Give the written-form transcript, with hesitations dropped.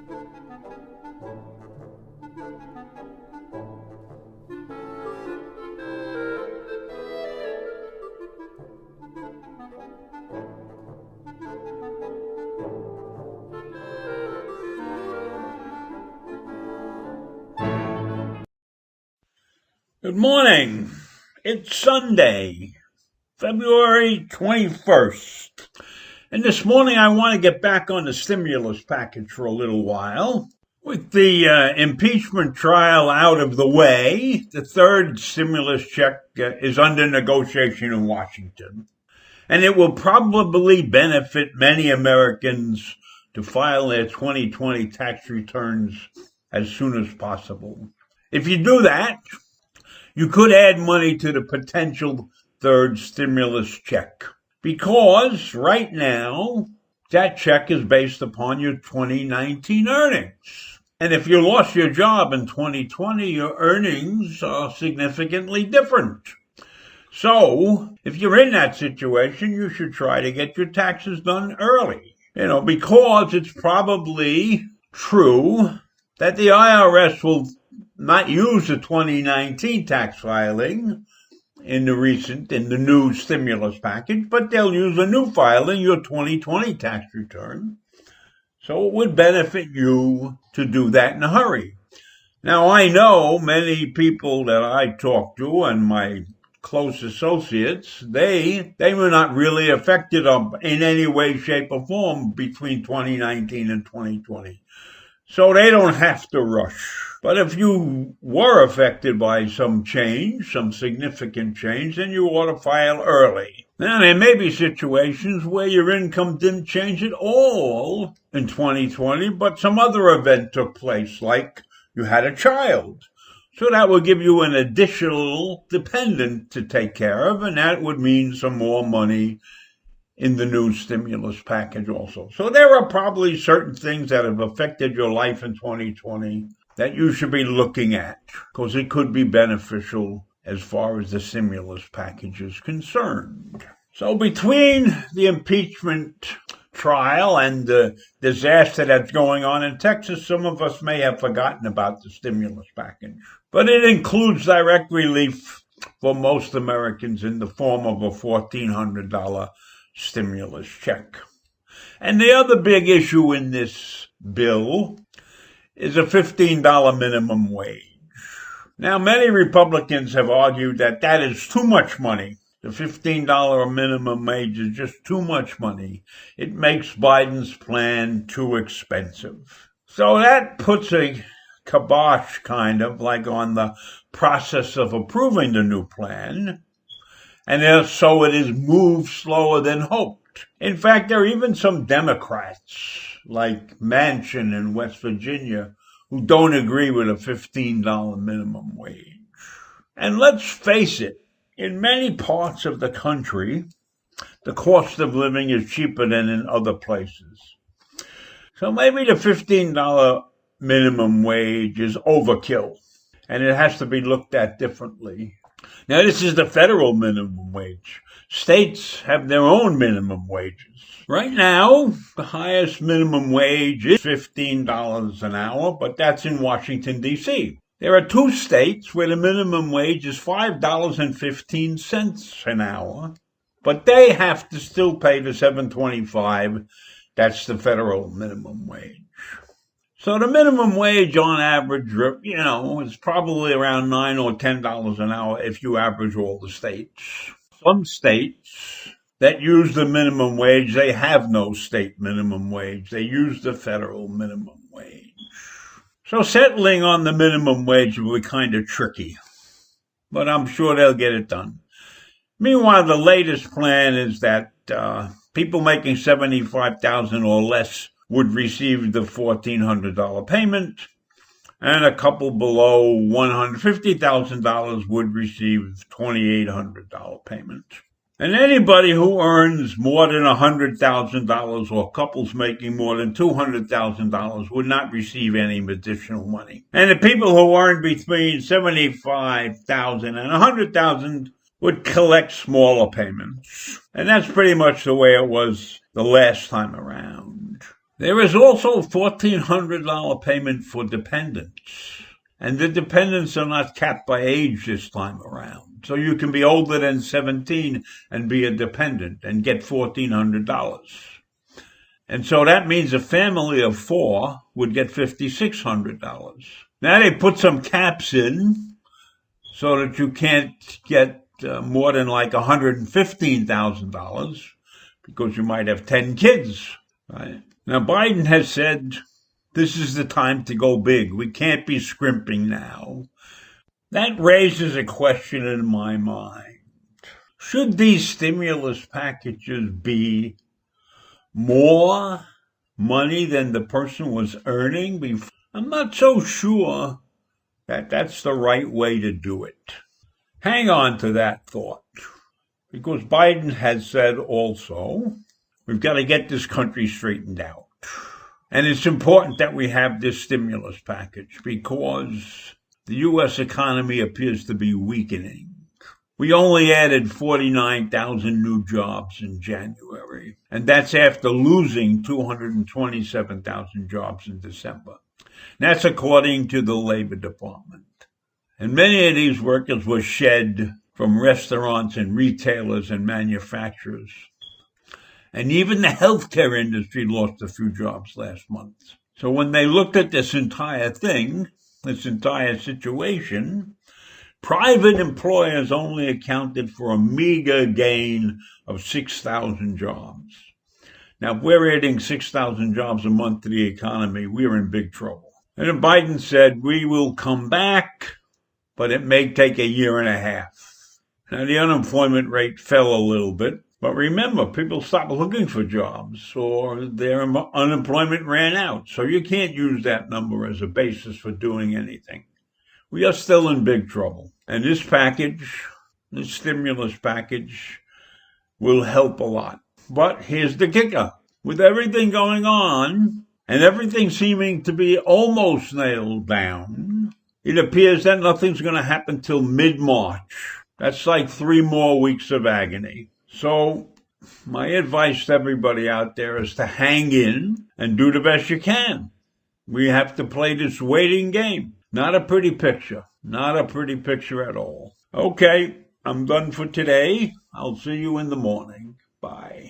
Good morning. It's Sunday, February 21st. And this morning I want to get back on the stimulus package for a little while. With the impeachment trial out of the way, the third stimulus check is under negotiation in Washington. And it will probably benefit many Americans to file their 2020 tax returns as soon as possible. If you do that, you could add money to the potential third stimulus check, because right now that check is based upon your 2019 earnings. And if you lost your job in 2020, your earnings are significantly different. So if you're in that situation, you should try to get your taxes done early, because it's probably true that the IRS will not use the 2019 tax filing in the new stimulus package, but they'll use a new filing, your 2020 tax return. So it would benefit you to do that in a hurry. Now, I know many people that I talk to and my close associates, they were not really affected in any way, shape, or form between 2019 and 2020. So they don't have to rush. But if you were affected by some significant change, then you ought to file early. Now, there may be situations where your income didn't change at all in 2020, but some other event took place, like you had a child. So that would give you an additional dependent to take care of, and that would mean some more money in the new stimulus package also. So there are probably certain things that have affected your life in 2020 that you should be looking at, because it could be beneficial as far as the stimulus package is concerned. So between the impeachment trial and the disaster that's going on in Texas, some of us may have forgotten about the stimulus package. But it includes direct relief for most Americans in the form of a $1,400 stimulus check. And the other big issue in this bill is a $15 minimum wage. Now, many Republicans have argued that that is too much money. The $15 minimum wage is just too much money. It makes Biden's plan too expensive. So that puts a kibosh kind of like on the process of approving the new plan. And so it is moved slower than hoped. In fact, there are even some Democrats, like Manchin in West Virginia, who don't agree with a $15 minimum wage. And let's face it, in many parts of the country, the cost of living is cheaper than in other places. So maybe the $15 minimum wage is overkill, and it has to be looked at differently. Now, this is the federal minimum wage. States have their own minimum wages. Right now, the highest minimum wage is $15 an hour, but that's in Washington, D.C. There are 2 states where the minimum wage is $5.15 an hour, but they have to still pay the $7.25. That's the federal minimum wage. So the minimum wage on average, is probably around $9 or $10 an hour if you average all the states. Some states that use the minimum wage, they have no state minimum wage. They use the federal minimum wage. So settling on the minimum wage will be kind of tricky, but I'm sure they'll get it done. Meanwhile, the latest plan is that people making $75,000 or less would receive the $1,400 payment, and a couple below $150,000 would receive $2,800 payment. And anybody who earns more than $100,000 or couples making more than $200,000 would not receive any additional money. And the people who earn between $75,000 and $100,000 would collect smaller payments. And that's pretty much the way it was the last time around. There is also a $1,400 payment for dependents. And the dependents are not capped by age this time around. So you can be older than 17 and be a dependent and get $1,400. And so that means a family of 4 would get $5,600. Now they put some caps in so that you can't get more than like $115,000 because you might have 10 kids, right? Now Biden has said this is the time to go big. We can't be scrimping now. That raises a question in my mind. Should these stimulus packages be more money than the person was earning before? I'm not so sure that that's the right way to do it. Hang on to that thought, because Biden has said also, we've got to get this country straightened out. And it's important that we have this stimulus package because the U.S. economy appears to be weakening. We only added 49,000 new jobs in January, and that's after losing 227,000 jobs in December. That's according to the Labor Department. And many of these workers were shed from restaurants and retailers and manufacturers. And even the healthcare industry lost a few jobs last month. So when they looked at this entire thing, this entire situation, private employers only accounted for a meager gain of 6,000 jobs. Now, if we're adding 6,000 jobs a month to the economy, we're in big trouble. And then Biden said, we will come back, but it may take a year and a half. Now, the unemployment rate fell a little bit. But remember, people stopped looking for jobs or their unemployment ran out. So you can't use that number as a basis for doing anything. We are still in big trouble. And this package, this stimulus package, will help a lot. But here's the kicker. With everything going on and everything seeming to be almost nailed down, it appears that nothing's going to happen till mid-March. That's like 3 more weeks of agony. So my advice to everybody out there is to hang in and do the best you can. We have to play this waiting game. Not a pretty picture. Not a pretty picture at all. Okay, I'm done for today. I'll see you in the morning. Bye.